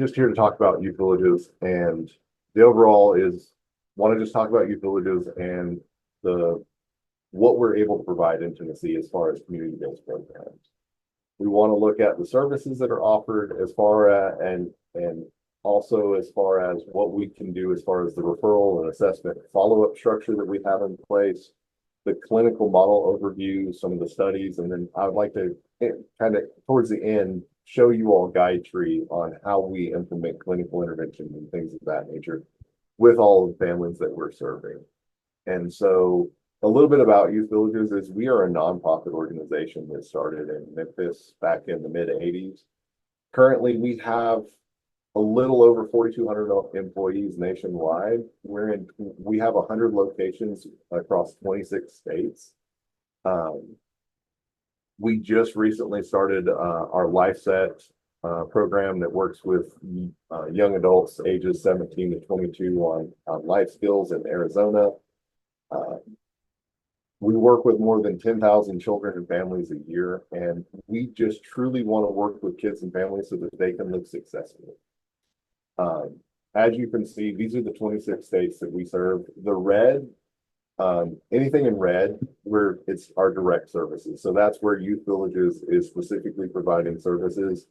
just here to talk about youth villages, and the overall is want to just talk about youth villages and the what we're able to provide in Tennessee as far as community-based programs. We want to look at the services that are offered as far as and also as far as what we can do as far as the referral and assessment follow-up structure that we have in place, the clinical model overview, some of the studies, and then I would like to kind of towards the end show you all a guide tree on how we implement clinical intervention and things of that nature with all the families that we're serving. And so a little bit about Youth Villages is we are a nonprofit organization that started in Memphis back in the mid-80s. Currently, we have a little over 4,200 employees nationwide. We have 100 locations across 26 states. We just recently started our LifeSet program that works with young adults ages 17 to 22 on life skills in Arizona. We work with more than 10,000 children and families a year, and we just truly want to work with kids and families so that they can live successfully. As you can see, these are the 26 states that we serve. The red, anything in red, where it's our direct services. So that's where Youth Villages is specifically providing services,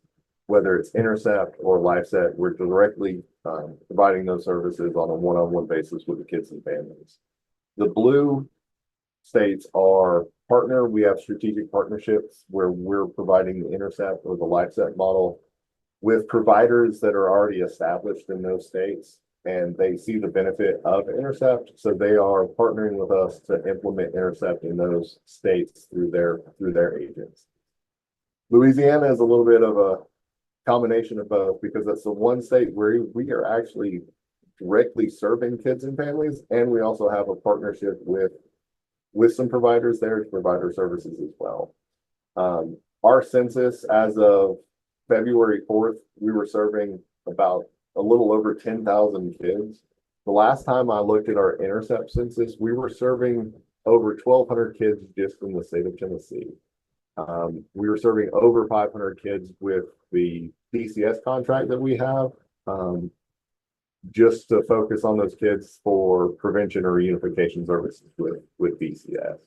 whether it's Intercept or LifeSet, we're directly providing those services on a one-on-one basis with the kids and families. The blue states are partner. We have strategic partnerships where we're providing the Intercept or the LifeSet model with providers that are already established in those states, and they see the benefit of Intercept, so they are partnering with us to implement Intercept in those states through their agents. Louisiana is a little bit of a combination of both because that's the one state where we are actually directly serving kids and families, and we also have a partnership with some providers there to provide our services as well. Our census as of February 4th, we were serving about a little over 10,000 kids. The last time I looked at our Intercept census, we were serving over 1,200 kids just in the state of Tennessee. We were serving over 500 kids with the DCS contract that we have, just to focus on those kids for prevention or reunification services with DCS.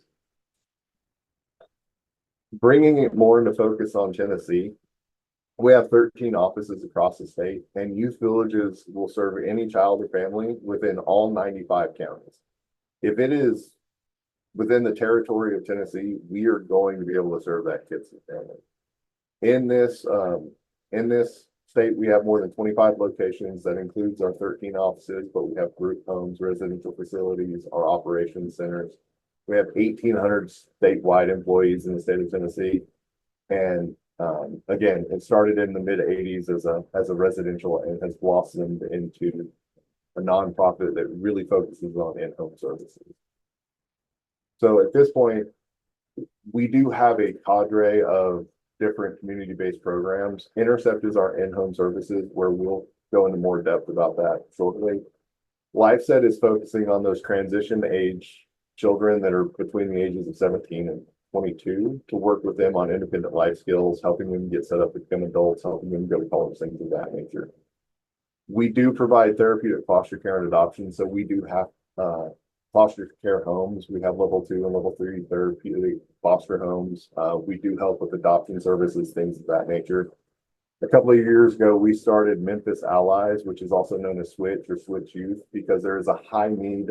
Bringing it more into focus on Tennessee, we have 13 offices across the state, and Youth Villages will serve any child or family within all 95 counties. If it is within the territory of Tennessee, we are going to be able to serve that kids and family. In this state, we have more than 25 locations. That includes our 13 offices, but we have group homes, residential facilities, our operations centers. We have 1,800 statewide employees in the state of Tennessee, and again, it started in the mid-80s as a residential and has blossomed into a nonprofit that really focuses on in-home services. So at this point, we do have a cadre of different community-based programs. Intercept is our in-home services, where we'll go into more depth about that shortly. LifeSet is focusing on those transition age children that are between the ages of 17 and 22 to work with them on independent life skills, helping them get set up to become adults, helping them go to college, things of that nature. We do provide therapeutic foster care and adoption, so we do have foster care homes. We have level 2 and level 3 therapeutic foster homes. We do help with adoption services, things of that nature. A couple of years ago, we started Memphis Allies, which is also known as Switch or Switch Youth, because there was a high need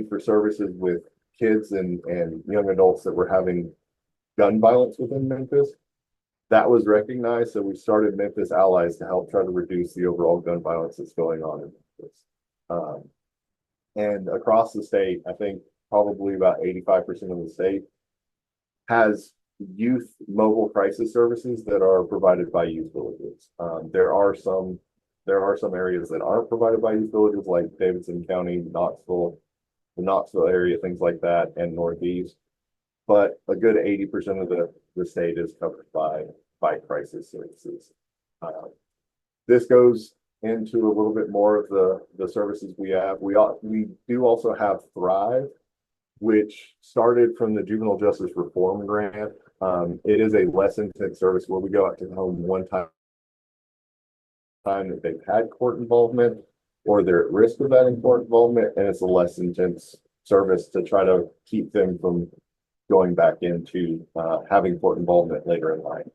for services with kids and young adults that were having gun violence within Memphis. That was recognized, so we started Memphis Allies to help try to reduce the overall gun violence that's going on in Memphis. And across the state, I think probably about 85% of the state has youth mobile crisis services that are provided by Youth Villages. There are some areas that aren't provided by Youth Villages, like Davidson County, Knoxville, the Knoxville area, things like that, and Northeast. But a good 80% of the state is covered by crisis services. This goes into a little bit more of the services we have. We do also have Thrive, which started from the Juvenile Justice Reform Grant. It is a less intense service where we go out to the home one time time that they've had court involvement or they're at risk of that in court involvement, and it's a less intense service to try to keep them from going back into having court involvement later in life.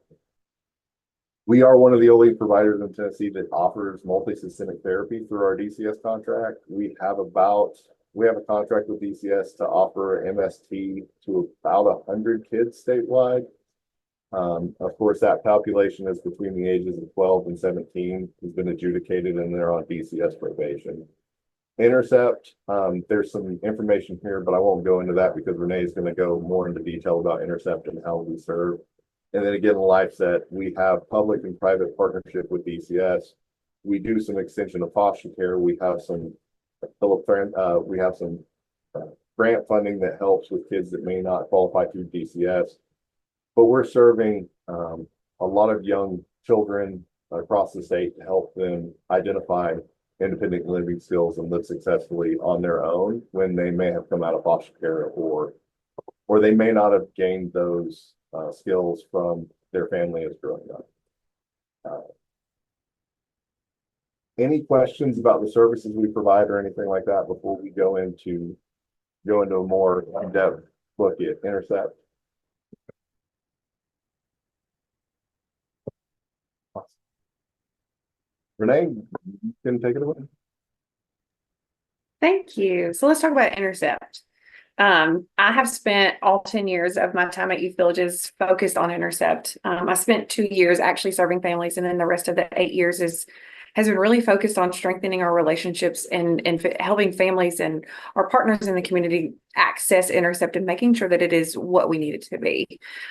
We are one of the only providers in Tennessee that offers multi-systemic therapy through our DCS contract. We have a contract with DCS to offer MST to about 100 kids statewide. Of course, that population is between the ages of 12 and 17, has been adjudicated, and they're on DCS probation. Intercept, there's some information here, but I won't go into that because Renee is going to go more into detail about Intercept and how we serve. And then again, LifeSet, we have public and private partnership with DCS. We do some extension of foster care. We have some grant funding that helps with kids that may not qualify through DCS. But we're serving a lot of young children across the state to help them identify independent living skills and live successfully on their own when they may have come out of foster care or they may not have gained those skills from their family as growing up. Any questions about the services we provide or anything like that before we go into a more in-depth look at Intercept? Renee, you can take it away. Thank you. So let's talk about Intercept. I have spent all 10 years of my time at Youth Villages focused on Intercept. I spent 2 years actually serving families, and then the rest of the 8 years has been really focused on strengthening our relationships and helping families and our partners in the community access Intercept and making sure that it is what we need it to be.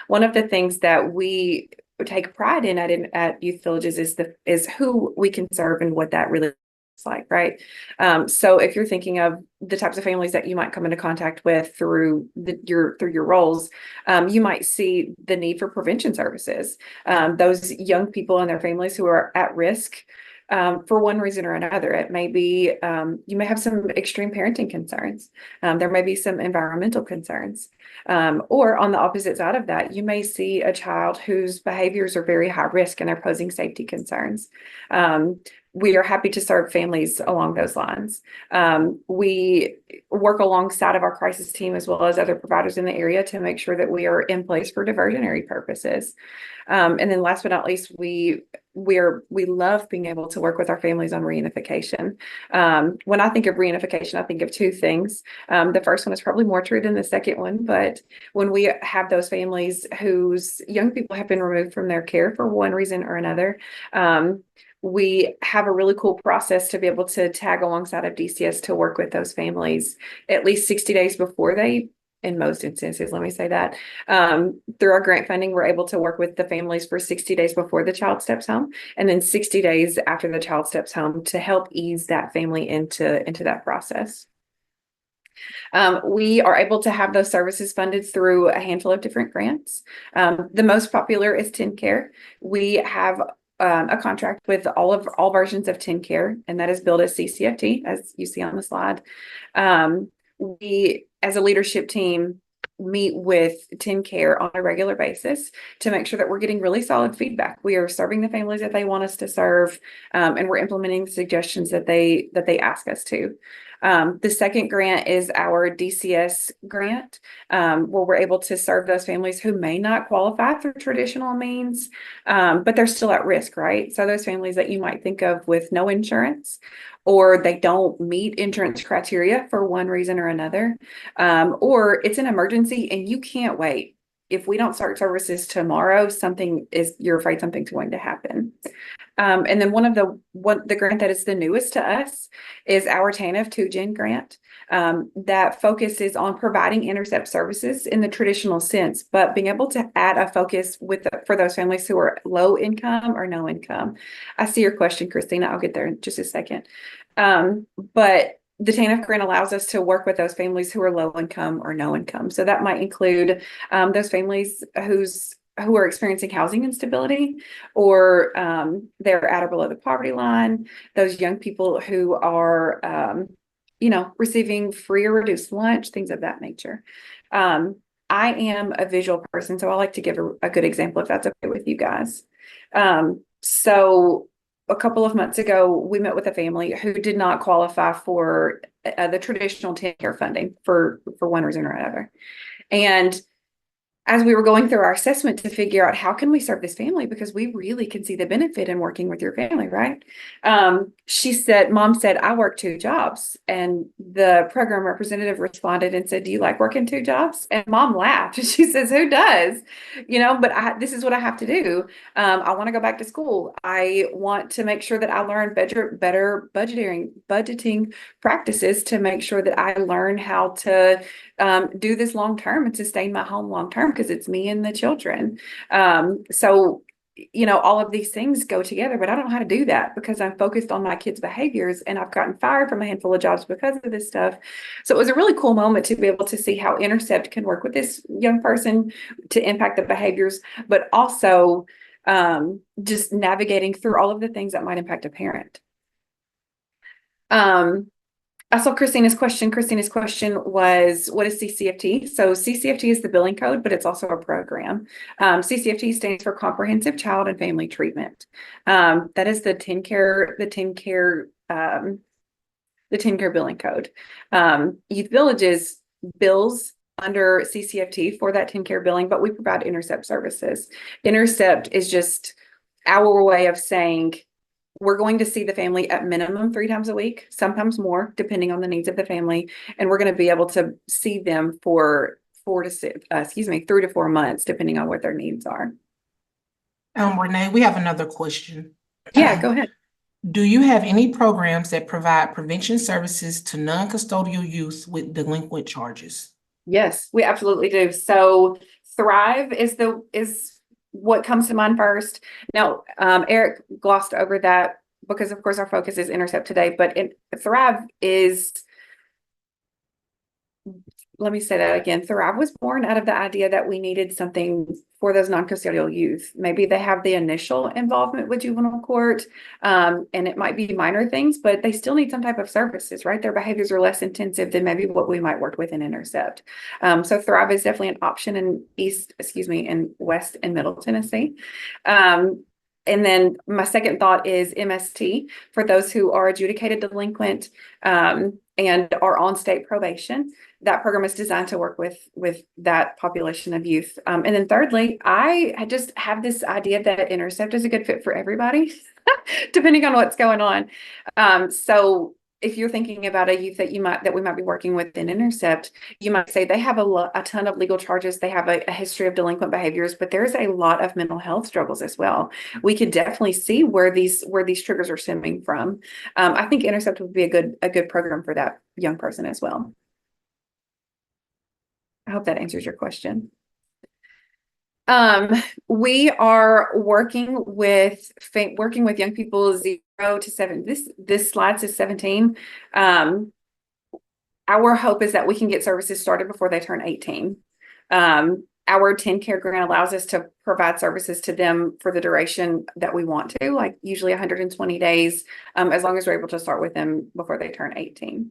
One of the things that we take pride in at Youth Villages is who we can serve and what that really looks like, right? So if you're thinking of the types of families that you might come into contact with through your roles, you might see the need for prevention services. Those young people and their families who are at risk for one reason or another. It may be you may have some extreme parenting concerns. There may be some environmental concerns. Or on the opposite side of that, you may see a child whose behaviors are very high risk and they're posing safety concerns. We are happy to serve families along those lines. We work alongside of our crisis team as well as other providers in the area to make sure that we are in place for diversionary purposes. And then last but not least, we love being able to work with our families on reunification. When I think of reunification, I think of two things. The first one is probably more true than the second one, but when we have those families whose young people have been removed from their care for one reason or another, we have a really cool process to be able to tag alongside of DCS to work with those families at least 60 days before in most instances, let me say that, through our grant funding, we're able to work with the families for 60 days before the child steps home, and then 60 days after the child steps home to help ease that family into that process. We are able to have those services funded through a handful of different grants. The most popular is TennCare. We have a contract with all versions of TennCare, and that is billed as CCFT, as you see on the slide. We, as a leadership team, meet with TennCare on a regular basis to make sure that we're getting really solid feedback. We are serving the families that they want us to serve, and we're implementing the suggestions that they ask us to. The second grant is our DCS grant, where we're able to serve those families who may not qualify through traditional means, but they're still at risk, right? So those families that you might think of with no insurance, or they don't meet insurance criteria for one reason or another, or it's an emergency and you can't wait. If we don't start services tomorrow, you're afraid something's going to happen. And then the grant that is the newest to us is our TANF 2Gen grant, that focuses on providing Intercept services in the traditional sense, but being able to add a focus for those families who are low income or no income. I see your question, Christina. I'll get there in just a second. But the TANF grant allows us to work with those families who are low income or no income. So that might include those families who are experiencing housing instability, or they're at or below the poverty line, those young people who are receiving free or reduced lunch, things of that nature. I am a visual person, so I like to give a good example if that's okay with you guys. So a couple of months ago, we met with a family who did not qualify for the traditional teen care funding for one reason or another. And as we were going through our assessment to figure out how can we serve this family, because we really can see the benefit in working with your family, right? Mom said, I work 2 jobs. And the program representative responded and said, do you like working 2 jobs? And mom laughed. She says, who does? But this is what I have to do. I want to go back to school. I want to make sure that I learn better budgeting practices to make sure that I learn how to do this long term and sustain my home long term, because it's me and the children. So all of these things go together, but I don't know how to do that because I'm focused on my kids' behaviors, and I've gotten fired from a handful of jobs because of this stuff. So it was a really cool moment to be able to see how Intercept can work with this young person to impact the behaviors, but also just navigating through all of the things that might impact a parent. I saw Christina's question. Christina's question was, what is CCFT? So CCFT is the billing code, but it's also a program. CCFT stands for Comprehensive Child and Family Treatment. That is the 10 care billing code. Youth Villages bills under CCFT for that 10 care billing, but we provide Intercept services. Intercept is just our way of saying, we're going to see the family at minimum 3 times a week, sometimes more, depending on the needs of the family. And we're going to be able to see them for 3 to 4 months, depending on what their needs are. Renee, we have another question. Yeah, go ahead. Do you have any programs that provide prevention services to non-custodial youth with delinquent charges? Yes, we absolutely do. So Thrive is what comes to mind first. Now, Eric glossed over that because, of course, our focus is Intercept today, but Thrive is, let me say that again. Thrive was born out of the idea that we needed something for those non-custodial youth. Maybe they have the initial involvement with juvenile court, and it might be minor things, but they still need some type of services, right? Their behaviors are less intensive than maybe what we might work with in Intercept. So Thrive is definitely an option in West and Middle Tennessee. And then my second thought is MST for those who are adjudicated delinquent and are on state probation. That program is designed to work with that population of youth. And then thirdly, I just have this idea that Intercept is a good fit for everybody, depending on what's going on. So if you're thinking about a youth that we might be working with in Intercept, you might say they have a ton of legal charges. They have a history of delinquent behaviors, but there's a lot of mental health struggles as well. We could definitely see where these triggers are stemming from. I think Intercept would be a good program for that young person as well. I hope that answers your question. We are working with young people 0 to 7. This slide says 17. Our hope is that we can get services started before they turn 18. Our 10 care grant allows us to provide services to them for the duration that we want to, like usually 120 days, as long as we're able to start with them before they turn 18.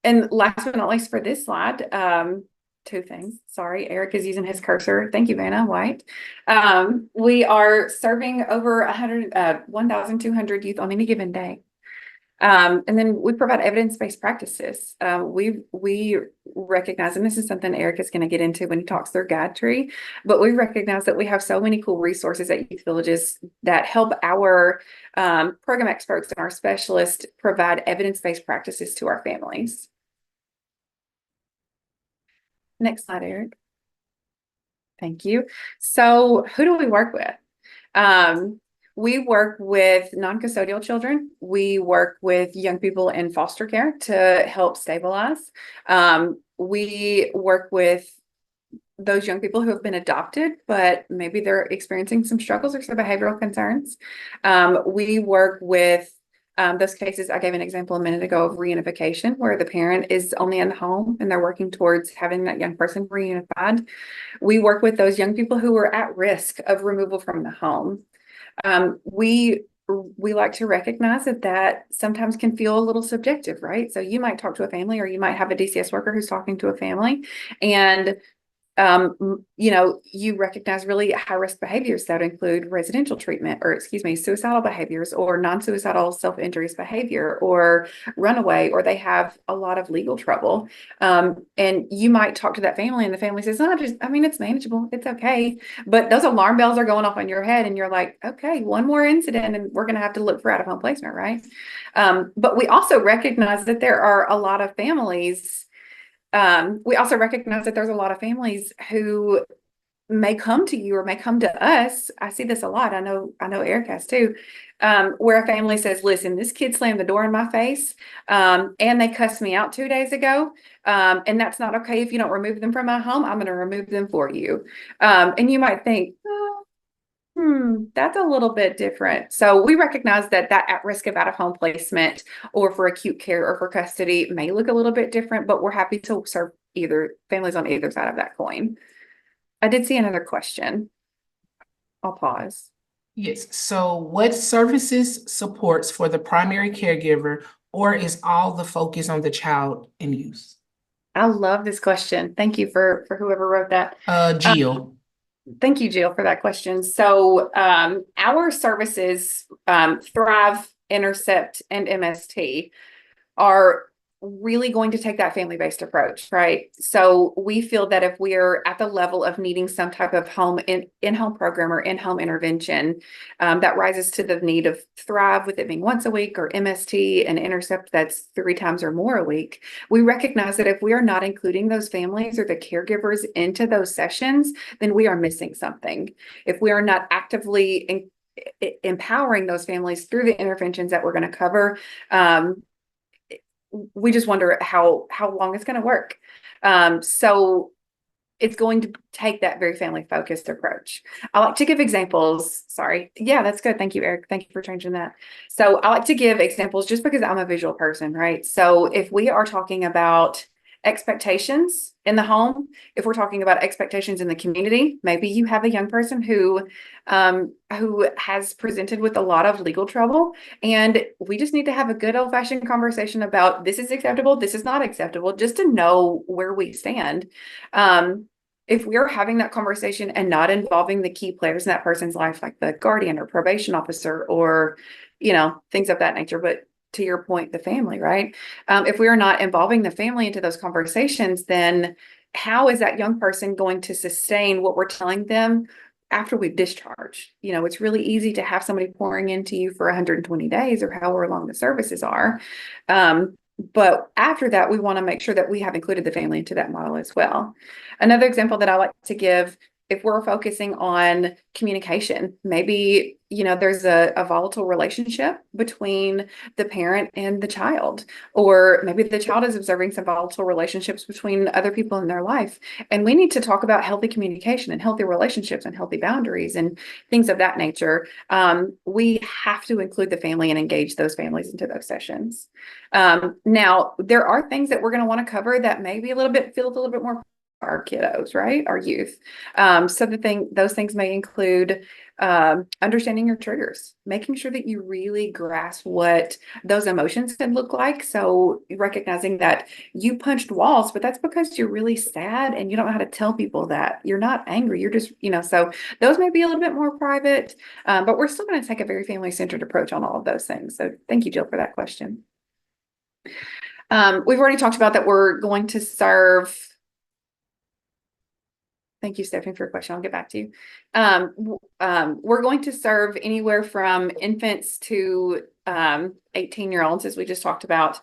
And last but not least for this slide, 2 things. Sorry, Eric is using his cursor. Thank you, Vanna White. We are serving over 1,200 youth on any given day. And then we provide evidence-based practices. We recognize, and this is something Eric is going to get into when he talks through Guide Tree, but we recognize that we have so many cool resources at Youth Villages that help our program experts and our specialists provide evidence-based practices to our families. Next slide, Eric. Thank you. So who do we work with? We work with non-custodial children. We work with young people in foster care to help stabilize. We work with those young people who have been adopted, but maybe they're experiencing some struggles or some behavioral concerns. We work with those cases. I gave an example a minute ago of reunification, where the parent is only in the home and they're working towards having that young person reunified. We work with those young people who are at risk of removal from the home. We like to recognize that sometimes can feel a little subjective, right? So you might talk to a family, or you might have a DCS worker who's talking to a family, and You recognize really high-risk behaviors that include residential treatment, or excuse me, suicidal behaviors, or non-suicidal self-injurious behavior, or runaway, or they have a lot of legal trouble. And you might talk to that family and the family says, no, it's manageable. It's okay. But those alarm bells are going off in your head and you're like, okay, one more incident and we're going to have to look for out-of-home placement, right? But we also recognize that there are a lot of families. We also recognize that there's a lot of families who may come to you or may come to us. I see this a lot. I know Eric has too, where a family says, listen, this kid slammed the door in my face, and they cussed me out 2 days ago. And that's not okay. If you don't remove them from my home, I'm going to remove them for you. And you might think, that's a little bit different. So we recognize that at risk of out-of-home placement or for acute care or for custody may look a little bit different, but we're happy to serve either families on either side of that coin. I did see another question. I'll pause. Yes, so what services supports for the primary caregiver, or is all the focus on the child and youth? I love this question. Thank you for whoever wrote that. Jill. Thank you, Jill, for that question. So our services, Thrive, Intercept, and MST, are really going to take that family-based approach, right? So we feel that if we're at the level of needing some type of in-home program or in-home intervention, that rises to the need of Thrive, with it being once a week, or MST and Intercept that's 3 times or more a week. We recognize that if we are not including those families or the caregivers into those sessions, then we are missing something. If we are not actively empowering those families through the interventions that we're going to cover, we just wonder how long it's going to work. So it's going to take that very family focused approach. I like to give examples. Sorry. Yeah, that's good. Thank you, Eric. Thank you for changing that. So I like to give examples just because I'm a visual person, right? So if we are talking about expectations in the home, if we're talking about expectations in the community, maybe you have a young person who has presented with a lot of legal trouble, and we just need to have a good old-fashioned conversation about this is acceptable, this is not acceptable, just to know where we stand. If we're having that conversation and not involving the key players in that person's life, like the guardian or probation officer or, things of that nature, but to your point, the family, right? If we are not involving the family into those conversations, then how is that young person going to sustain what we're telling them after we've discharged? It's really easy to have somebody pouring into you for 120 days or however long the services are. But after that, we want to make sure that we have included the family into that model as well. Another example that I like to give, if we're focusing on communication, maybe, there's a volatile relationship between the parent and the child, or maybe the child is observing some volatile relationships between other people in their life. And we need to talk about healthy communication and healthy relationships and healthy boundaries and things of that nature. We have to include the family and engage those families into those sessions. Now, there are things that we're going to want to cover that maybe feel a little bit more our kiddos, right? Our youth. So those things may include understanding your triggers, making sure that you really grasp what those emotions can look like. So recognizing that you punched walls, but that's because you're really sad and you don't know how to tell people that. You're not angry. You're just, so those may be a little bit more private, but we're still going to take a very family-centered approach on all of those things. So thank you, Jill, for that question. We've already talked about that we're going to serve. Thank you, Stephanie, for your question. I'll get back to you. We're going to serve anywhere from infants to 18-year-olds, as we just talked about.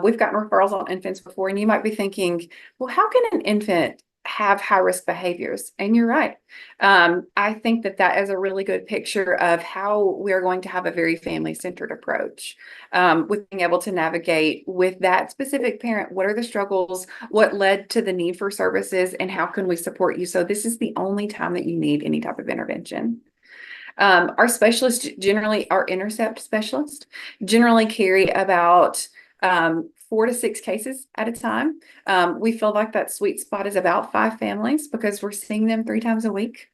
We've gotten referrals on infants before, and you might be thinking, well, how can an infant have high-risk behaviors? And you're right. I think that is a really good picture of how we're going to have a very family-centered approach, with being able to navigate with that specific parent. What are the struggles? What led to the need for services? And how can we support you? So this is the only time that you need any type of intervention. Our specialists generally, our Intercept specialists generally carry about 4 to 6 cases at a time. We feel like that sweet spot is about 5 families because we're seeing them 3 times a week.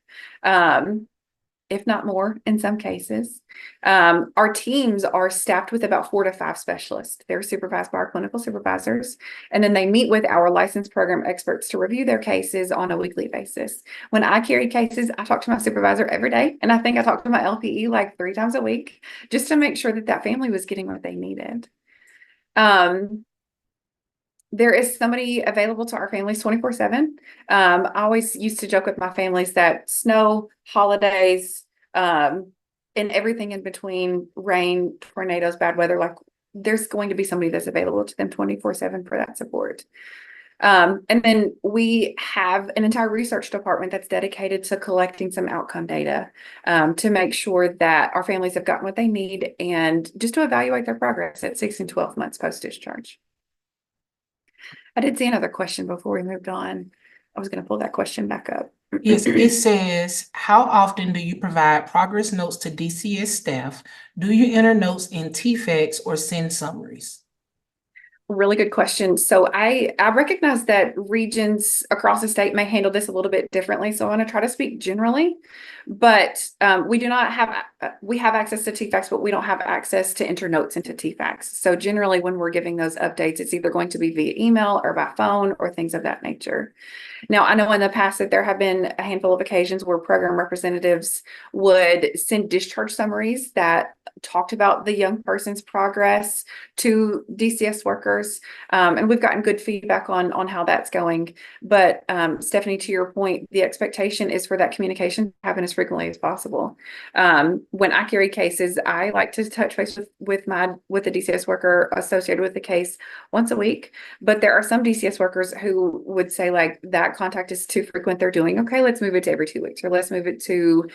if not more in some cases. Our teams are staffed with about 4 to 5 specialists. They're supervised by our clinical supervisors, and then they meet with our licensed program experts to review their cases on a weekly basis. When I carry cases, I talk to my supervisor every day, and I think I talk to my LPE like 3 times a week just to make sure that that family was getting what they needed. There is somebody available to our families 24/7. I always used to joke with my families that snow, holidays, and everything in between, rain, tornadoes, bad weather, like there's going to be somebody that's available to them 24/7 for that support. And then we have an entire research department that's dedicated to collecting some outcome data, to make sure that our families have gotten what they need and just to evaluate their progress at 6 and 12 months post-discharge. I did see another question before we moved on. I was going to pull that question back up. Yes, it says, how often do you provide progress notes to DCS staff? Do you enter notes in TFACs or send summaries? Really good question. So I recognize that regions across the state may handle this a little bit differently. So I want to try to speak generally, but we do not have, we have access to TFACs, but we don't have access to enter notes into TFACs. So generally when we're giving those updates, it's either going to be via email or by phone or things of that nature. Now, I know in the past that there have been a handful of occasions where program representatives would send discharge summaries that talked about the young person's progress to DCS workers. And we've gotten good feedback on how that's going. But Stephanie, to your point, the expectation is for that communication to happen as frequently as possible. When I carry cases, I like to touch base with the DCS worker associated with the case once a week. But there are some DCS workers who would say like that contact is too frequent. They're doing, okay, let's move it to every 2 weeks, or let's move it to,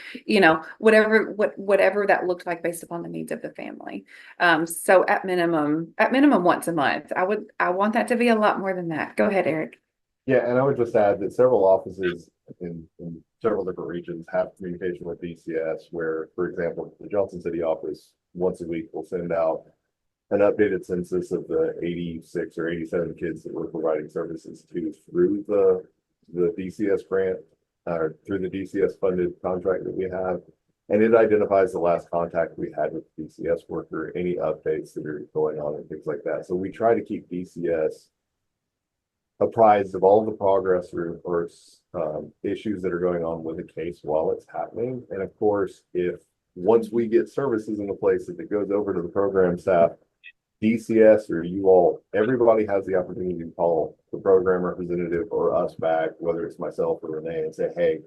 whatever that looked like based upon the needs of the family. So at minimum once a month. I want that to be a lot more than that. Go ahead, Eric. Yeah, and I would just add that several offices in several different regions have communication with DCS where, for example, the Johnson City office once a week will send out an updated census of the 86 or 87 kids that we're providing services to through the DCS grant, or through the DCS funded contract that we have. And it identifies the last contact we had with the DCS worker, any updates that are going on and things like that. So we try to keep DCS apprised of all the progress or issues that are going on with the case while it's happening. And of course, once we get services in the place that it goes over to the program staff, DCS or you all, everybody has the opportunity to call the program representative or us back, whether it's myself or Renee, and say, hey,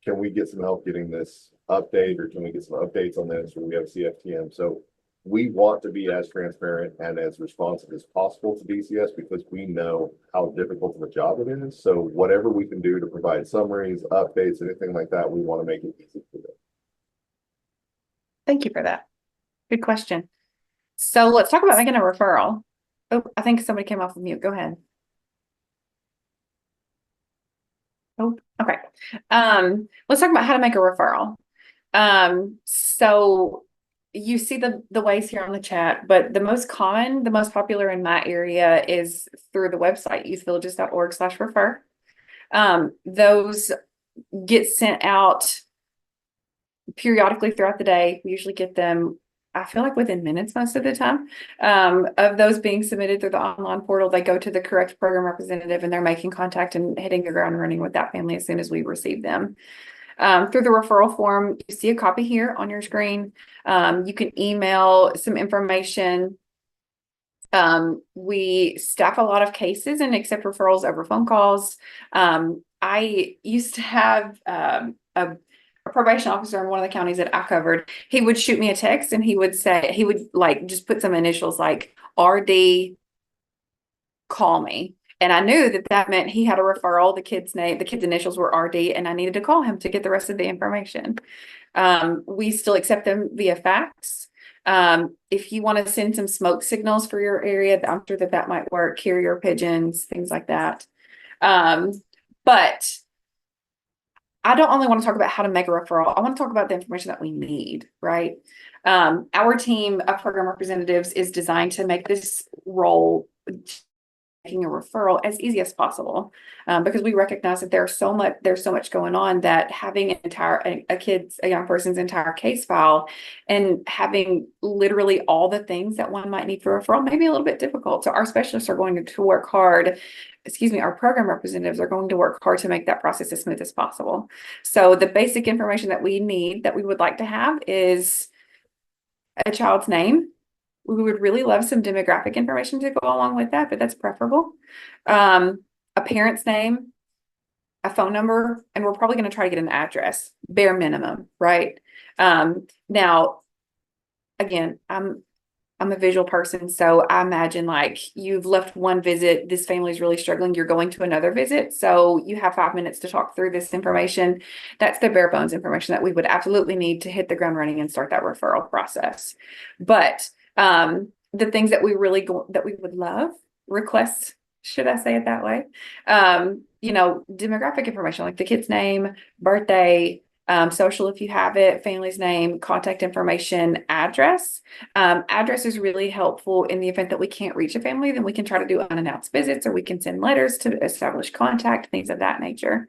can we get some help getting this update, or can we get some updates on this, or we have CFTM. So we want to be as transparent and as responsive as possible to DCS because we know how difficult of a job it is. So whatever we can do to provide summaries, updates, anything like that, we want to make it easy for them. Thank you for that. Good question. So let's talk about making a referral. Oh, I think somebody came off of mute. Go ahead. Oh, okay. Let's talk about how to make a referral. So you see the ways here on the chat, but the most common, the most popular in my area is through the website, youthvillages.org/refer. Those get sent out periodically throughout the day. We usually get them, I feel like within minutes most of the time, of those being submitted through the online portal. They go to the correct program representative and they're making contact and hitting the ground running with that family as soon as we receive them. Through the referral form, you see a copy here on your screen. You can email some information. We staff a lot of cases and accept referrals over phone calls. I used to have a probation officer in one of the counties that I covered. He would shoot me a text and he would like just put some initials like RD, call me. And I knew that meant he had a referral. The kid's initials were RD, and I needed to call him to get the rest of the information. We still accept them via fax. If you want to send some smoke signals for your area, I'm sure that might work. Carrier pigeons, things like that. But I don't only want to talk about how to make a referral. I want to talk about the information that we need, right? Our team of program representatives is designed to make this role making a referral as easy as possible, because we recognize that there's so much going on, that having a young person's entire case file and having literally all the things that one might need for referral may be a little bit difficult. So our specialists are going to work hard. Our program representatives are going to work hard to make that process as smooth as possible. So the basic information that we need, that we would like to have, is a child's name. We would really love some demographic information to go along with that, but that's preferable. A parent's name, a phone number, and we're probably going to try to get an address, bare minimum, right? Now, again, I'm a visual person, so I imagine, like, you've left one visit, this family is really struggling, you're going to another visit, so you have 5 minutes to talk through this information. That's the bare bones information that we would absolutely need to hit the ground running and start that referral process. But the things that we would love, request, should I say it that way? Demographic information, like the kid's name, birthday, social if you have it, family's name, contact information, address. Address is really helpful in the event that we can't reach a family. Then we can try to do unannounced visits, or we can send letters to establish contact, things of that nature.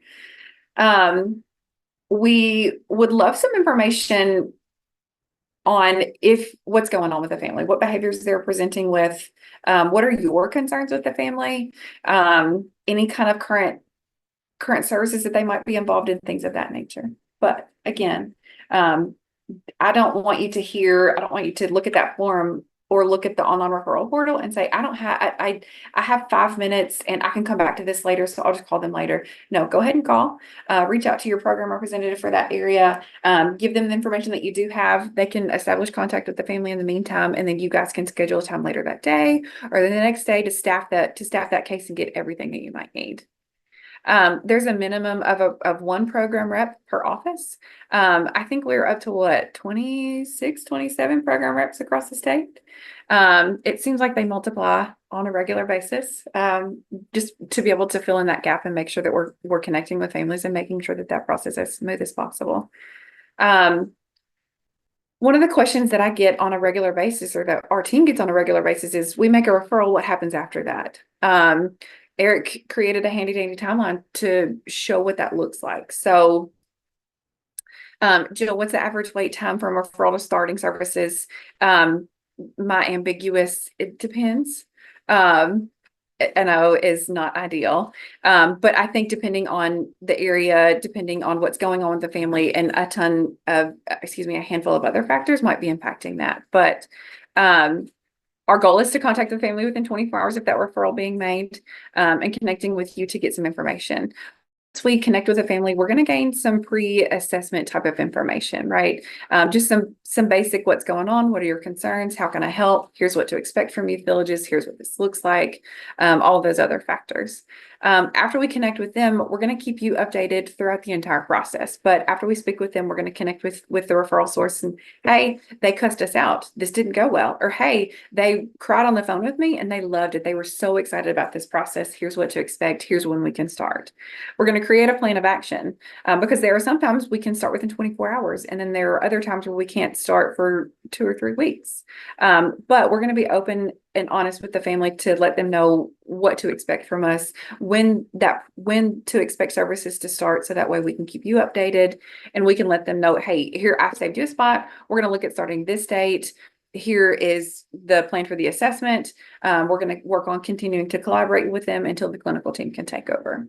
We would love some information on what's going on with the family, what behaviors they're presenting with, what are your concerns with the family, any kind of current services that they might be involved in, things of that nature. But again, I don't want you to look at that form or look at the online referral portal and say, I have 5 minutes and I can come back to this later, so I'll just call them later. No, go ahead and call, reach out to your program representative for that area, give them the information that you do have. They can establish contact with the family in the meantime, and then you guys can schedule a time later that day or the next day to staff that case and get everything that you might need. There's a minimum of one program rep per office. I think we're up to 26, 27 program reps across the state. It seems like they multiply on a regular basis, just to be able to fill in that gap and make sure that we're connecting with families and making sure that process is as smooth as possible. One of the questions that I get on a regular basis, or that our team gets on a regular basis, is we make a referral, what happens after that? Eric created a handy dandy timeline to show what that looks like. So, Jill, what's the average wait time from referral to starting services? My ambiguous, it depends. I know is not ideal. But I think depending on the area, depending on what's going on with the family, and a handful of other factors might be impacting that. But, our goal is to contact the family within 24 hours of that referral being made, and connecting with you to get some information. Once we connect with a family, we're going to gain some pre-assessment type of information, right? Just some basic, what's going on, what are your concerns, how can I help, here's what to expect from Youth Villages, here's what this looks like, all of those other factors. After we connect with them, we're going to keep you updated throughout the entire process. But after we speak with them, we're going to connect with the referral source and, hey, they cussed us out, this didn't go well. Or, hey, they cried on the phone with me and they loved it, they were so excited about this process, here's what to expect, here's when we can start. We're going to create a plan of action, because there are sometimes we can start within 24 hours, and then there are other times where we can't start for 2 or 3 weeks. But we're going to be open and honest with the family to let them know what to expect from us, when to expect services to start, so that way we can keep you updated and we can let them know, hey, here, I've saved you a spot, we're going to look at starting this date, here is the plan for the assessment. We're going to work on continuing to collaborate with them until the clinical team can take over.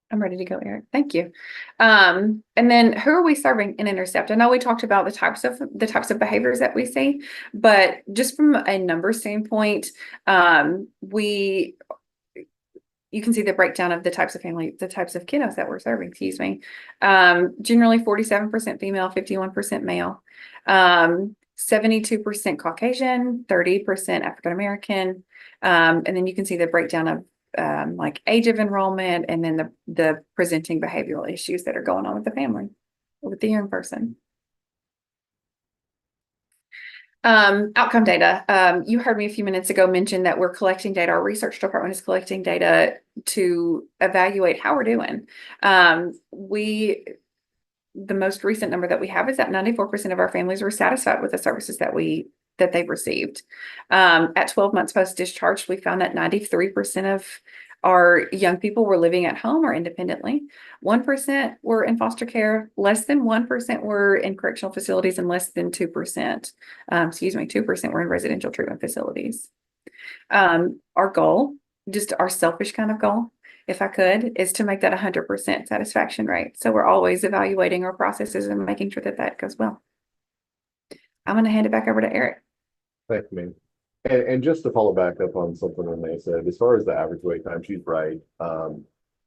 I'm ready to go, Eric. Thank you. And then who are we serving in Intercept? I know we talked about the types of behaviors that we see, but just from a number standpoint, you can see the breakdown of the types of kiddos that we're serving, excuse me. Generally 47% female, 51% male, 72% Caucasian, 30% African American. And then you can see the breakdown of like age of enrollment, and then the presenting behavioral issues that are going on with the family, with the young person. Outcome data. You heard me a few minutes ago mention that we're collecting data. Our research department is collecting data to evaluate how we're doing. The most recent number that we have is that 94% of our families were satisfied with the services that we that they've received. At 12 months post-discharge, we found that 93% of our young people were living at home or independently. 1% were in foster care, less than 1% were in correctional facilities, and less than 2%, 2% were in residential treatment facilities. Our goal, just our selfish kind of goal, if I could, is to make that 100% satisfaction rate. So we're always evaluating our processes and making sure that that goes well. I'm going to hand it back over to Eric. Thank you, man. And just to follow back up on something Renee said, as far as the average wait time, she's right.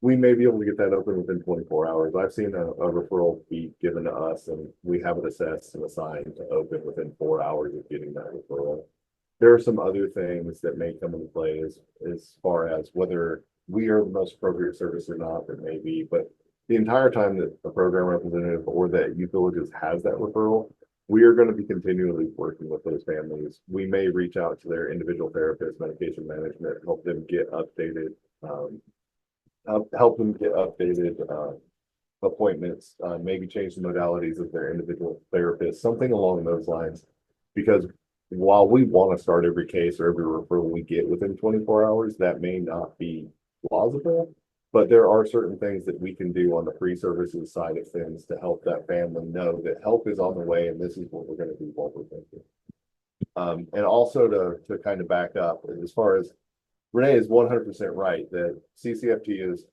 We may be able to get that open within 24 hours. I've seen a referral be given to us, and we have it assessed and assigned to open within 4 hours of getting that referral. There are some other things that may come into play as far as whether we are the most appropriate service or not, that may be, but the entire time that a program representative or that Youth Villages has that referral, we are going to be continually working with those families. We may reach out to their individual therapist, medication management, help them get updated, appointments, maybe change the modalities of their individual therapist, something along those lines. Because while we want to start every case or every referral we get within 24 hours, that may not be plausible. But there are certain things that we can do on the pre-services side of things to help that family know that help is on the way, and this is what we're going to do while we're thinking. And also to kind of back up, as far as Renee is 100% right that CCFT is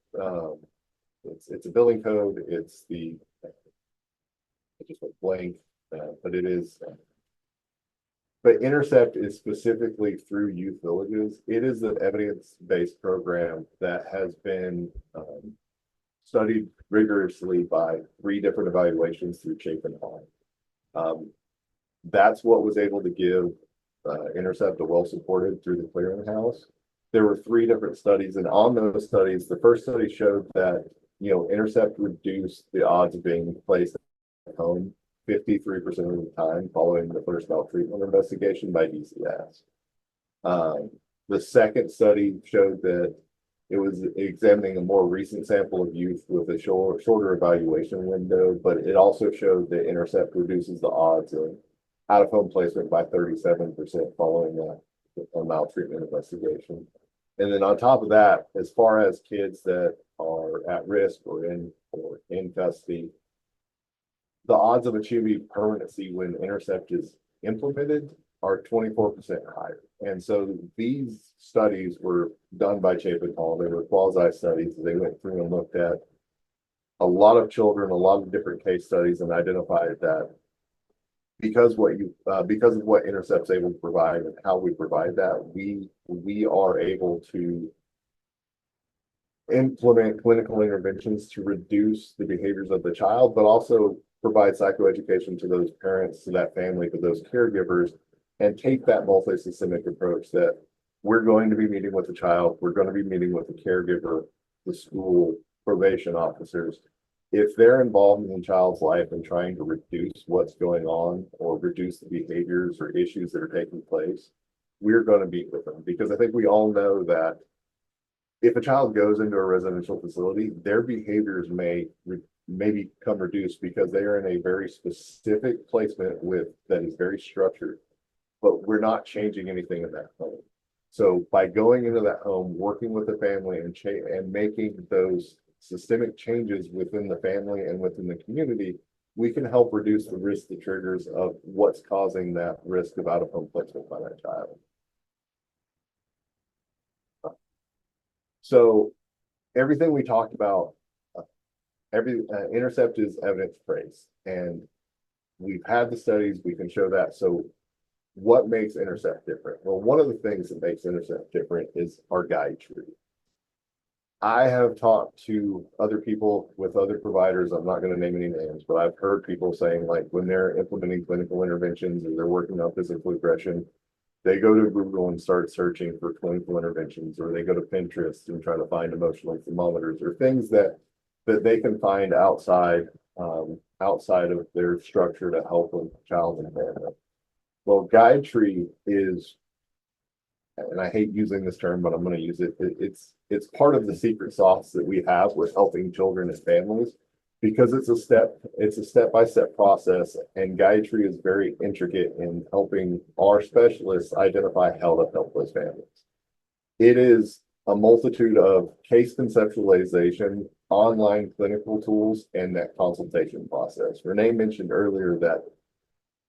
it's a billing code. It's the it just went blank, but it is. But Intercept is specifically through Youth Villages. It is an evidence-based program that has been studied rigorously by 3 different evaluations through CHAPE and Hall. That's what was able to give Intercept a well-supported through the clearinghouse. There were 3 different studies, and on those studies, the first study showed that Intercept reduced the odds of being placed at home 53% of the time following the first maltreatment investigation by DCS. The second study showed that it was examining a more recent sample of youth with a shorter evaluation window, but it also showed that Intercept reduces the odds of out-of-home placement by 37% following a maltreatment investigation. And then on top of that, as far as kids that are at risk or in custody, the odds of achieving permanency when Intercept is implemented are 24% higher. And so these studies were done by CHAPE and Hall. They were quasi studies. They went through and looked at a lot of children, a lot of different case studies, and identified that because of what Intercept's able to provide and how we provide that, we are able to implement clinical interventions to reduce the behaviors of the child, but also provide psychoeducation to those parents, to that family, to those caregivers, and take that multi-systemic approach that we're going to be meeting with the child, we're going to be meeting with the caregiver, the school, probation officers. If they're involved in the child's life and trying to reduce what's going on or reduce the behaviors or issues that are taking place, we're going to meet with them. Because I think we all know that if a child goes into a residential facility, their behaviors may become reduced because they are in a very specific placement that is very structured, but we're not changing anything in that home. So by going into that home, working with the family and making those systemic changes within the family and within the community, we can help reduce the risk, the triggers of what's causing that risk of out-of-home placement by that child. So everything we talked about, Intercept is evidence-based, and we've had the studies, we can show that. So what makes Intercept different? Well, one of the things that makes Intercept different is our guide tree. I have talked to other people with other providers. I'm not going to name any names, but I've heard people saying, like, when they're implementing clinical interventions or they're working on physical aggression, they go to Google and start searching for clinical interventions, or they go to Pinterest and try to find emotional thermometers or things that they can find outside of their structure to help a child and family. Well, guide tree is, and I hate using this term, but I'm going to use it. It's part of the secret sauce that we have with helping children and families. because it's a step-by-step process, and Gayatri is very intricate in helping our specialists identify how to help those families. It is a multitude of case conceptualization, online clinical tools, and that consultation process. Renee mentioned earlier that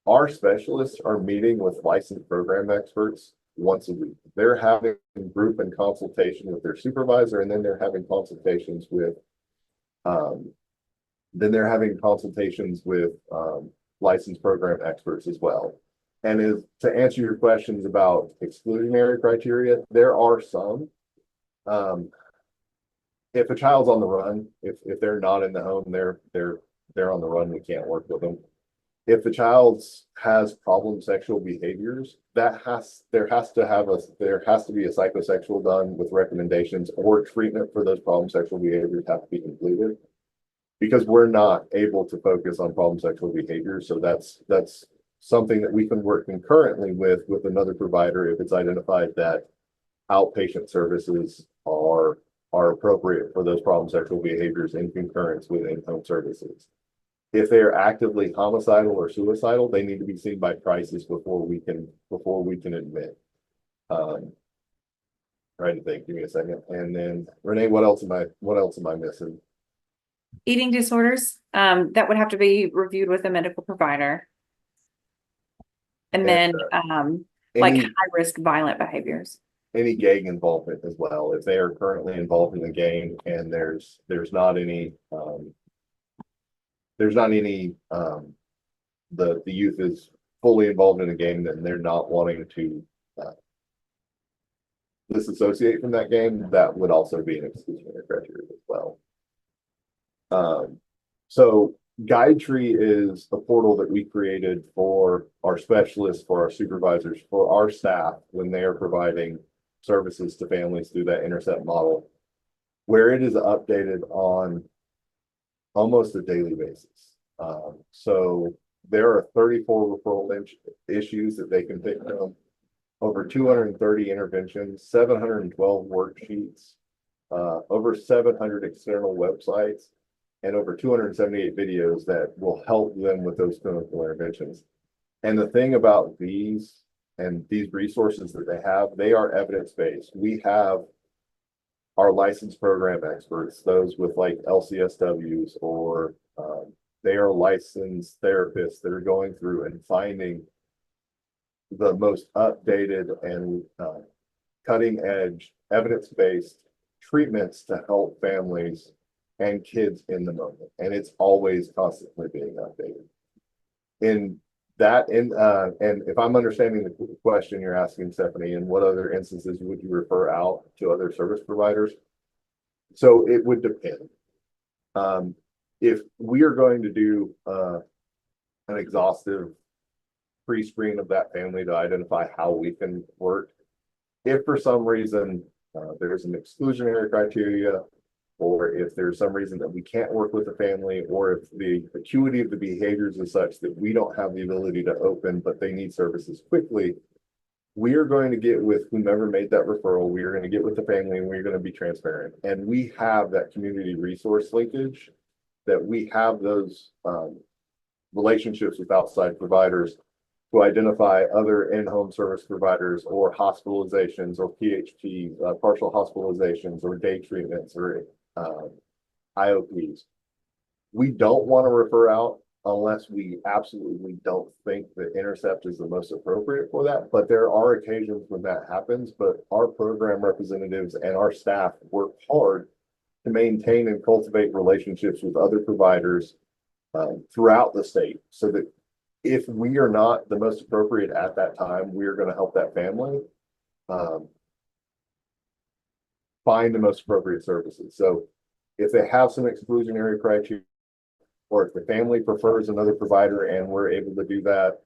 our specialists are meeting with licensed program experts once a week. They're having group and consultation with their supervisor, and then they're having consultations with licensed program experts as well. And is to answer your questions about exclusionary criteria, there are some. If a child's on the run, if they're not in the home, they're on the run, we can't work with them. If the child has problem sexual behaviors, there has to be a psychosexual done with recommendations, or treatment for those problem sexual behaviors have to be completed. Because we're not able to focus on problem sexual behaviors, so that's something that we can work concurrently with another provider if it's identified that outpatient services are appropriate for those problem sexual behaviors in concurrence with in-home services. If they are actively homicidal or suicidal, they need to be seen by crisis before we can admit. Trying to think, give me a second. And then Renee, what else am I missing? Eating disorders, that would have to be reviewed with a medical provider. And then, like Any, high-risk violent behaviors. any gang involvement as well. If they are currently involved in the gang and there's not any the youth is fully involved in a gang, then they're not wanting to disassociate from that gang, that would also be an exclusionary criteria as well. So Guidetree is a portal that we created for our specialists, for our supervisors, for our staff when they are providing services to families through that Intercept model, where it is updated on almost a daily basis. So there are 34 referral issues that they can pick from, over 230 interventions, 712 worksheets, over 700 external websites, and over 278 videos that will help them with those clinical interventions. And the thing about these resources that they are evidence-based. We have our licensed program experts, those with like LCSWs, or they are licensed therapists that are going through and finding the most updated and cutting edge evidence-based treatments to help families and kids in the moment. And it's always constantly being updated. And if I'm understanding the question you're asking, Stephanie, in what other instances would you refer out to other service providers? So it would depend. If we are going to do an exhaustive pre-screen of that family to identify how we can work, if for some reason there's an exclusionary criteria, or if there's some reason that we can't work with the family, or if the acuity of the behaviors is such that we don't have the ability to open, but they need services quickly, we are going to get with whomever made that referral. We are going to get with the family, and we're going to be transparent. And we have that community resource linkage, that we have those relationships with outside providers to identify other in-home service providers, or hospitalizations, or PHPs, partial hospitalizations, or day treatments, or IOPs. We don't want to refer out unless we absolutely don't think that Intercept is the most appropriate for that. But there are occasions when that happens, but our program representatives and our staff work hard to maintain and cultivate relationships with other providers throughout the state, so that if we are not the most appropriate at that time, we are going to help that family find the most appropriate services. So if they have some exclusionary criteria, or if the family prefers another provider and we're able to do that,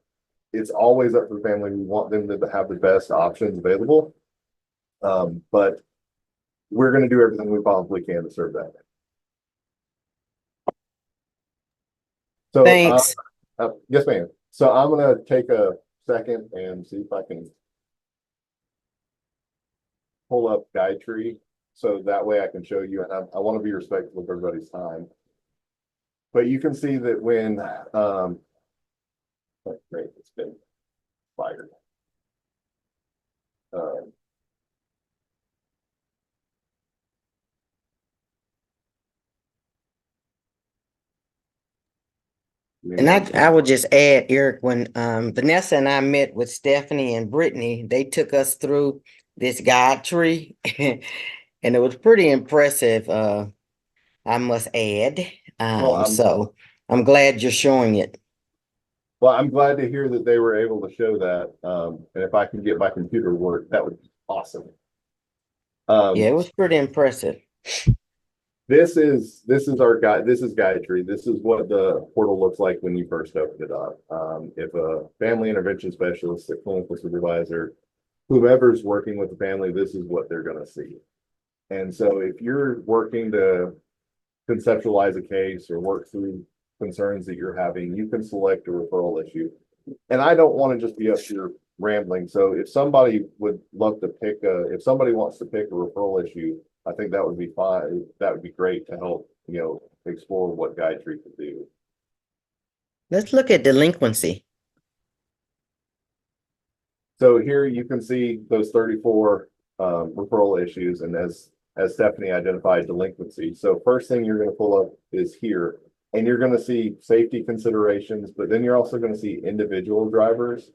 it's always up to the family. We want them to have the best options available. But we're going to do everything we possibly can to serve that. So, Thanks. yes, ma'am. So I'm going to take a second and see if I can pull up Guidetree, so that way I can show you. And I want to be respectful of everybody's time. But you can see that when, great, it's been fired. And I would just add, Eric, when Vanessa and I met with Stephanie and Brittany, they took us through this guide tree and it was pretty impressive, I must add. Well, So I'm glad you're showing it. Well, I'm glad to hear that they were able to show that. And if I can get my computer to work, that would be awesome. Yeah, it was pretty impressive. This is our guide. This is guide tree. This is what the portal looks like when you first open it up. If a family intervention specialist, a clinical supervisor, whomever's working with the family, this is what they're going to see. And so if you're working to conceptualize a case or work through concerns that you're having, you can select a referral issue. And I don't want to just be up here rambling. So if somebody would love to pick if somebody wants to pick a referral issue, I think that would be fine. That would be great to help, explore what guide tree could do. Let's look at delinquency. So here you can see those 34 referral issues, and as Stephanie identified, delinquency. So first thing you're going to pull up is here, and you're going to see safety considerations, but then you're also going to see individual drivers,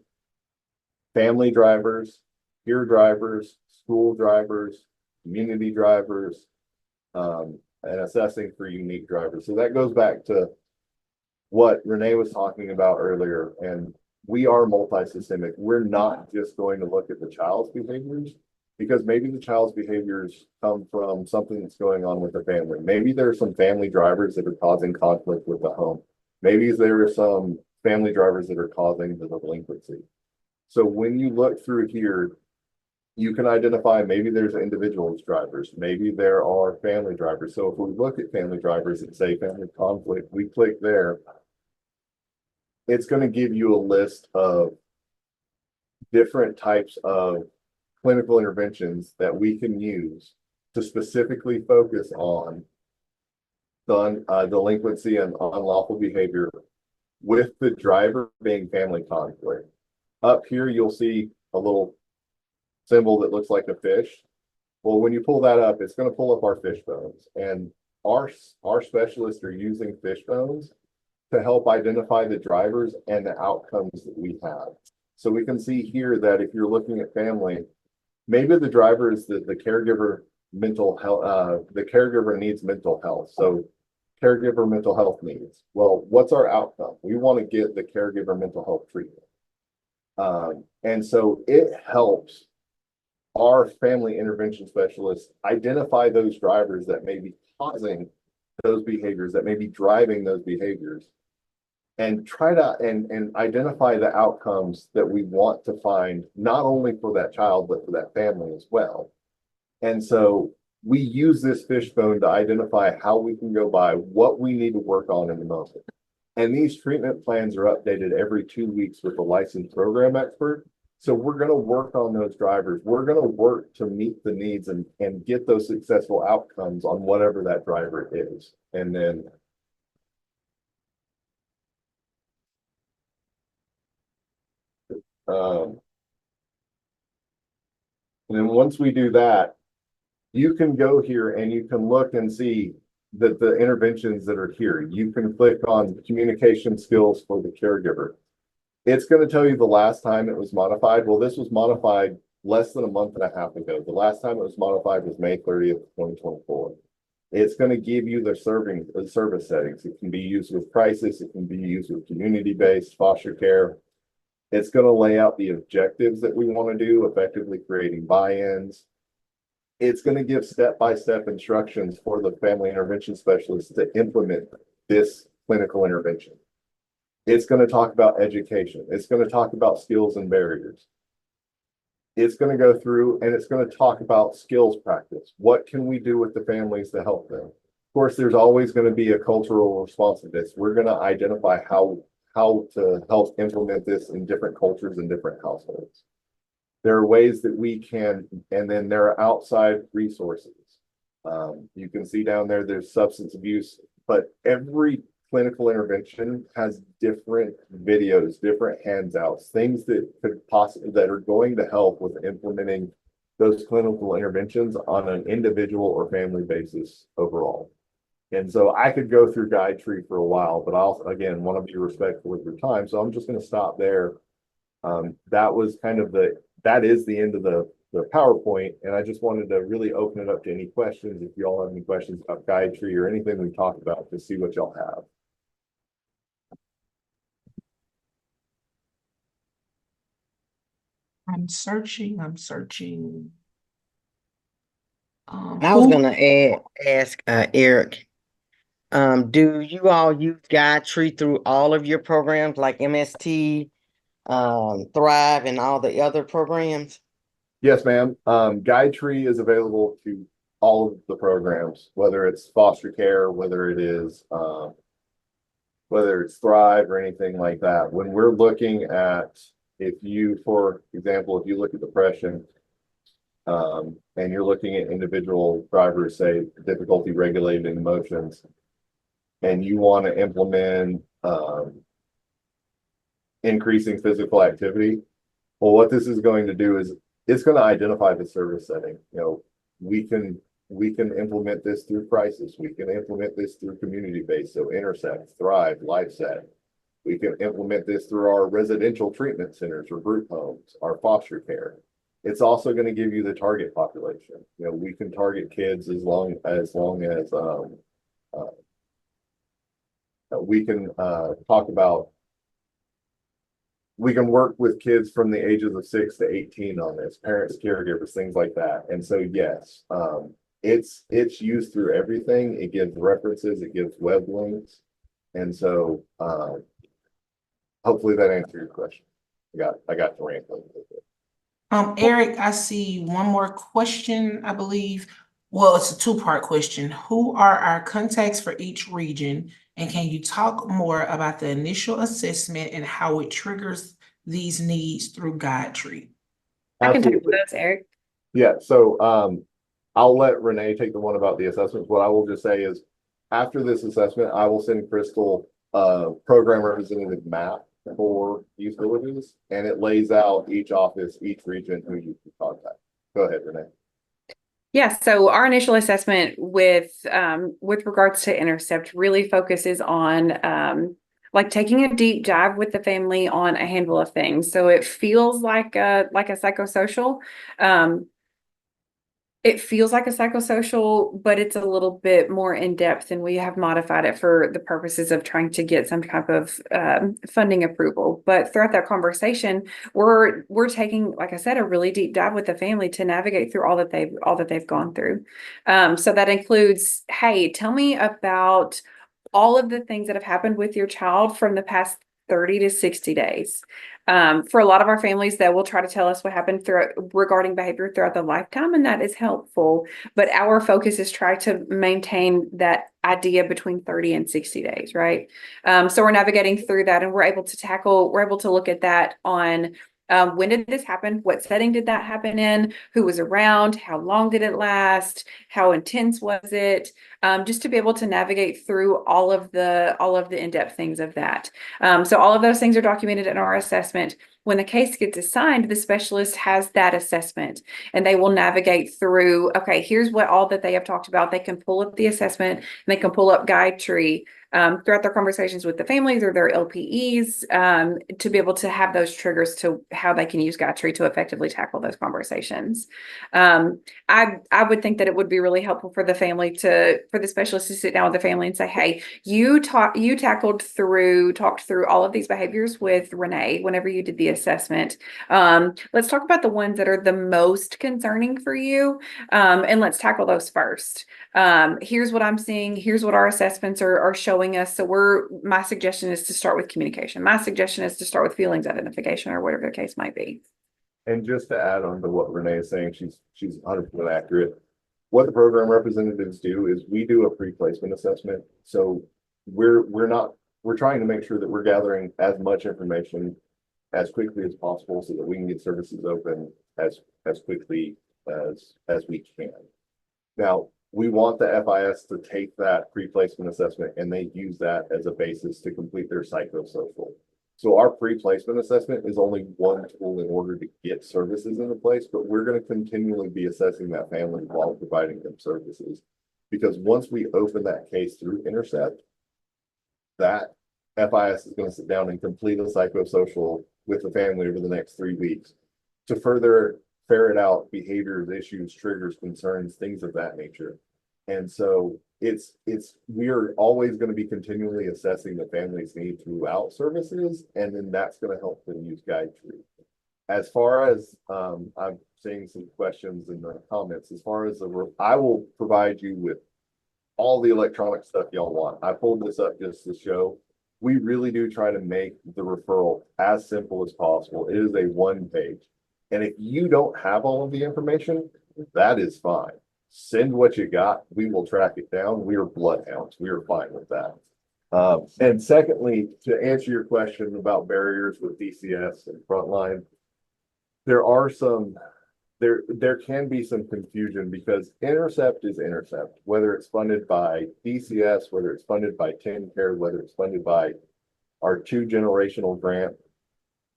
family drivers, peer drivers, school drivers, community drivers, and assessing for unique drivers. So that goes back to what Renee was talking about earlier, and we are multi-systemic. We're not just going to look at the child's behaviors, because maybe the child's behaviors come from something that's going on with the family. Maybe there are some family drivers that are causing conflict with the home. Maybe there are some family drivers that are causing the delinquency. So when you look through here, you can identify maybe there's individuals drivers, maybe there are family drivers. So if we look at family drivers and say family conflict, we click there, it's going to give you a list of different types of clinical interventions that we can use to specifically focus on delinquency and unlawful behavior, with the driver being family conflict. Up here, you'll see a little symbol that looks like a fish. Well, when you pull that up, it's going to pull up our fish bones, and our specialists are using fish bones to help identify the drivers and the outcomes that we have. So we can see here that if you're looking at family, maybe the driver is the caregiver mental health, the caregiver needs mental health. So caregiver mental health needs. Well, what's our outcome? We want to get the caregiver mental health treatment. And so it helps our family intervention specialists identify those drivers that may be causing those behaviors, that may be driving those behaviors, and try to and identify the outcomes that we want to find, not only for that child, but for that family as well. And so we use this fishbone to identify how we can go by, what we need to work on in the moment. And these treatment plans are updated every 2 weeks with a licensed program expert. So we're going to work on those drivers. We're going to work to meet the needs and get those successful outcomes on whatever that driver is. And then once we do that, you can go here and you can look and see that the interventions that are here, you can click on communication skills for the caregiver. It's going to tell you the last time it was modified. Well, this was modified less than a month and a half ago. The last time it was modified was May 30th, 2024. It's going to give you the service settings. It can be used with crisis. It can be used with community-based foster care. It's going to lay out the objectives that we want to do, effectively creating buy-ins. It's going to give step-by-step instructions for the family intervention specialist to implement this clinical intervention. It's going to talk about education. It's going to talk about skills and barriers. It's going to go through and it's going to talk about skills practice. What can we do with the families to help them? Of course, there's always going to be a cultural responsiveness. We're going to identify how to help implement this in different cultures and different households. There are ways that we can, and then there are outside resources. You can see down there, there's substance abuse, but every clinical intervention has different videos, different handouts, things that could possibly, that are going to help with implementing those clinical interventions on an individual or family basis overall. And so I could go through Guide Tree for a while, but I'll, again, want to be respectful of your time. So I'm just going to stop there. That was kind of that is the end of the PowerPoint. And I just wanted to really open it up to any questions. If you all have any questions about Guide Tree or anything we talked about, to see what y'all have. I'm searching. I was gonna ask Eric, do you all use Guide Tree through all of your programs like MST, Thrive, and all the other programs? Yes, ma'am. Guide Tree is available to all of the programs, whether it's foster care, whether it's Thrive or anything like that. When we're looking at, if you, for example, if you look at depression, and you're looking at individual drivers, say difficulty regulating emotions, and you want to implement increasing physical activity, well, what this is going to do is it's going to identify the service setting. You know, we can implement this through crisis. We can implement this through community-based, so Intercept, Thrive, LifeSet. We can implement this through our residential treatment centers or group homes, our foster care. It's also going to give you the target population. You know, we can target kids as long as we can talk about. We can work with kids from the ages of 6 to 18 on this, parents, caregivers, things like that. And so, yes, it's used through everything. It gives references, it gives web links. And so, hopefully that answered your question. I got the rambling a little bit. Eric, I see one more question, I believe. Well, it's a two-part question. Who are our contacts for each region? And can you talk more about the initial assessment and how it triggers these needs through Guide Tree? I can talk to Absolutely. those, Eric. Yeah, so I'll let Renee take the one about the assessments. What I will just say is after this assessment, I will send Crystal a program representative map for Youth Villages, and it lays out each office, each region who you can contact. Go ahead, Renee. Yeah, so our initial assessment with regards to Intercept really focuses on like taking a deep dive with the family on a handful of things. So it feels like a psychosocial. It feels like a psychosocial, but it's a little bit more in depth, and we have modified it for the purposes of trying to get some type of funding approval. But throughout that conversation, we're taking, like I said, a really deep dive with the family to navigate through all that they've gone through. So that includes, hey, tell me about all of the things that have happened with your child from the past 30 to 60 days. For a lot of our families, they will try to tell us what happened regarding behavior throughout the lifetime, and that is helpful. But our focus is try to maintain that idea between 30 and 60 days, right? So we're navigating through that, and we're able to look at that on when did this happen? What setting did that happen in? Who was around? How long did it last? How intense was it? Just to be able to navigate through all of the in-depth things of that. So all of those things are documented in our assessment. When the case gets assigned, the specialist has that assessment, and they will navigate through, okay, here's what all that they have talked about. They can pull up the assessment, and they can pull up Guide Tree throughout their conversations with the families or their LPEs to be able to have those triggers to how they can use Guide Tree to effectively tackle those conversations. I would think that it would be really helpful for the family for the specialist to sit down with the family and say, hey, you talked through all of these behaviors with Renee whenever you did the assessment. Let's talk about the ones that are the most concerning for you, and let's tackle those first. Here's what I'm seeing. Here's what our assessments are showing us. So my suggestion is to start with communication. My suggestion is to start with feelings identification or whatever the case might be. And just to add on to what Renee is saying, she's 100% accurate. What the program representatives do is we do a pre-placement assessment. So we're trying to make sure that we're gathering as much information as quickly as possible so that we can get services open as quickly as we can. Now, we want the FIS to take that pre-placement assessment and they use that as a basis to complete their psychosocial. So our pre-placement assessment is only one tool in order to get services into place, but we're going to continually be assessing that family while providing them services. Because once we open that case through Intercept, that FIS is going to sit down and complete a psychosocial with the family over the next 3 weeks to further ferret out behaviors, issues, triggers, concerns, things of that nature. And so we are always going to be continually assessing the family's need throughout services, and then that's going to help them use Guidetree. As far as I'm seeing some questions in the comments, as far as I will provide you with all the electronic stuff y'all want. I pulled this up just to show. We really do try to make the referral as simple as possible. It is a 1-page. And if you don't have all of the information, that is fine. Send what you got. We will track it down. We are bloodhounds. We are fine with that. And secondly, to answer your question about barriers with DCS and frontline, there can be some confusion because Intercept is Intercept, whether it's funded by DCS, whether it's funded by TennCare, whether it's funded by our 2-generational grant.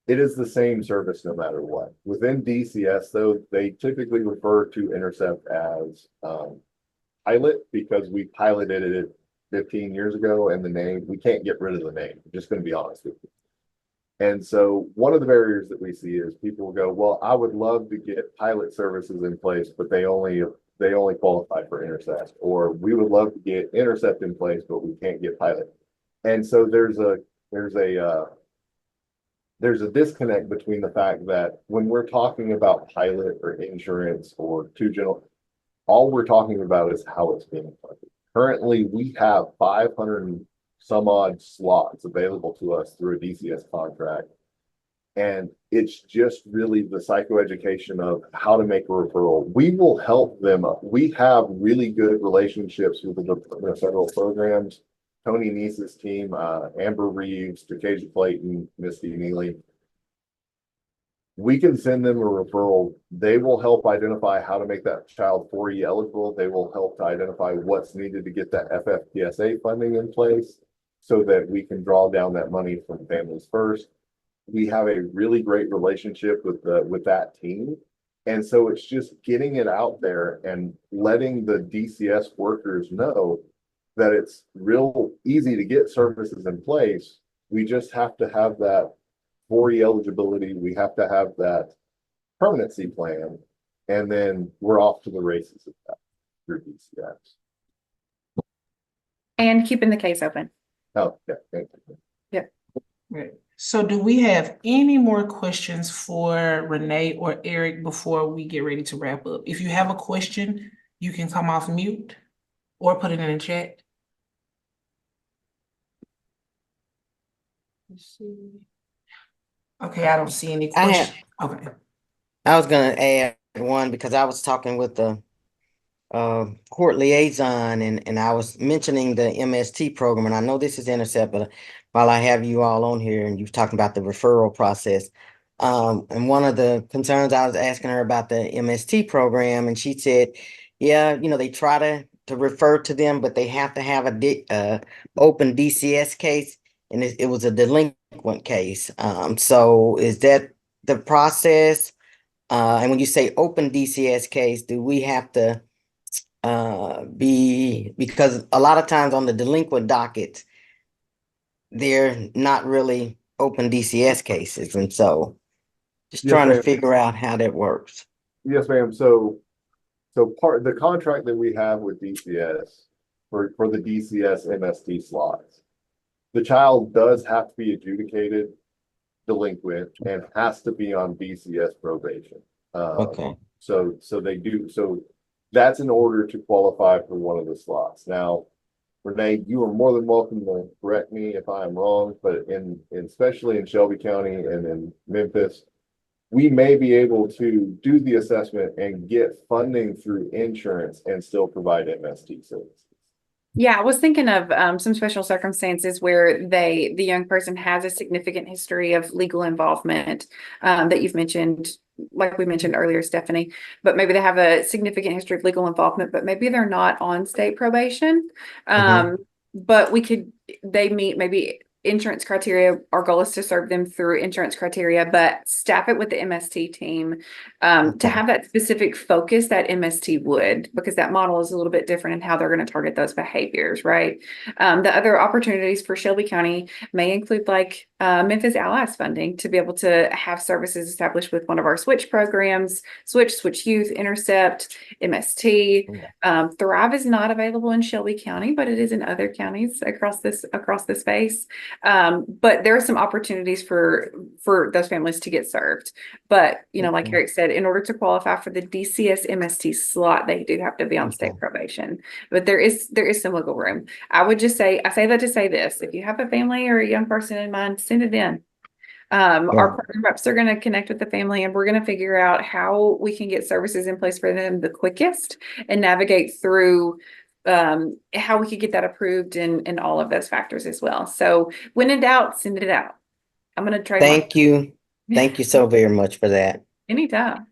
It is the same service no matter what. Within DCS, though, they typically refer to Intercept as pilot because we piloted it 15 years ago, and the name, we can't get rid of the name. I'm just going to be honest with you. And so one of the barriers that we see is people will go, well, I would love to get pilot services in place, but they only qualify for Intercept, or we would love to get Intercept in place, but we can't get pilot. And so there's a disconnect between the fact that when we're talking about pilot or insurance or 2-general, all we're talking about is how it's being funded. Currently, we have 500 and some odd slots available to us through a DCS contract. And it's just really the psychoeducation of how to make a referral. We will help them. We have really good relationships with the federal programs. Tony Neese's team, Amber Reeves, Decasia Clayton, Misty Neely. We can send them a referral. They will help identify how to make that child 4E eligible. They will help to identify what's needed to get that FFPSA funding in place so that we can draw down that money from Families First. We have a really great relationship with that team. And so it's just getting it out there and letting the DCS workers know that it's real easy to get services in place. We just have to have that 4E eligibility. We have to have that permanency plan, and then we're off to the races of that through DCS. And keeping the case open. Oh, yeah, thank you. Right. So do we have any more questions for Renee or Eric before we get ready to wrap up? If you have a question, you can come off mute or put it in the chat. Let's see. Okay, I don't see any questions. Okay. I was gonna add one because I was talking with the court liaison and I was mentioning the MST program, and I know this is Intercept, but while I have you all on here and you're talking about the referral process, and one of the concerns I was asking her about the MST program, and she said, yeah, they try to refer to them, but they have to have a open DCS case, and it was a delinquent case. So is that the process? And when you say open DCS case, do we have to because a lot of times on the delinquent docket, they're not really open DCS cases, and so just Yes, trying to ma'am. figure out how that works. Yes, ma'am. So part the contract that we have with DCS for the DCS MST slots, the child does have to be adjudicated delinquent and has to be on DCS probation. Okay. So they do. So that's in order to qualify for one of the slots. Now, Renee, you are more than welcome to correct me if I am wrong, but especially in Shelby County and in Memphis, we may be able to do the assessment and get funding through insurance and still provide MST services. Yeah, I was thinking of some special circumstances where the young person has a significant history of legal involvement that you've mentioned, like we mentioned earlier, Stephanie, but maybe they have a significant history of legal involvement, but maybe they're not on state probation. But they meet maybe insurance criteria. Our goal is to serve them through insurance criteria, but staff it with the MST team to have that specific focus that MST would, because that model is a little bit different in how they're going to target those behaviors, right? The other opportunities for Shelby County may include like Memphis Allies funding to be able to have services established with one of our switch programs, Switch Youth, Intercept, MST. Thrive is not available in Shelby County, but it is in other counties across the space. But there are some opportunities for those families to get served. But, you know, like Eric said, in order to qualify for the DCS MST slot, they do have to be on state probation. But there is some wiggle room. I say that to say this: if you have a family or a young person in mind, send it in. Our program reps are going to connect with the family, and we're going to figure out how we can get services in place for them the quickest and navigate through how we could get that approved and all of those factors as well. So when in doubt, send it out. I'm going to try. Thank you. Thank you so very much for that. Anytime.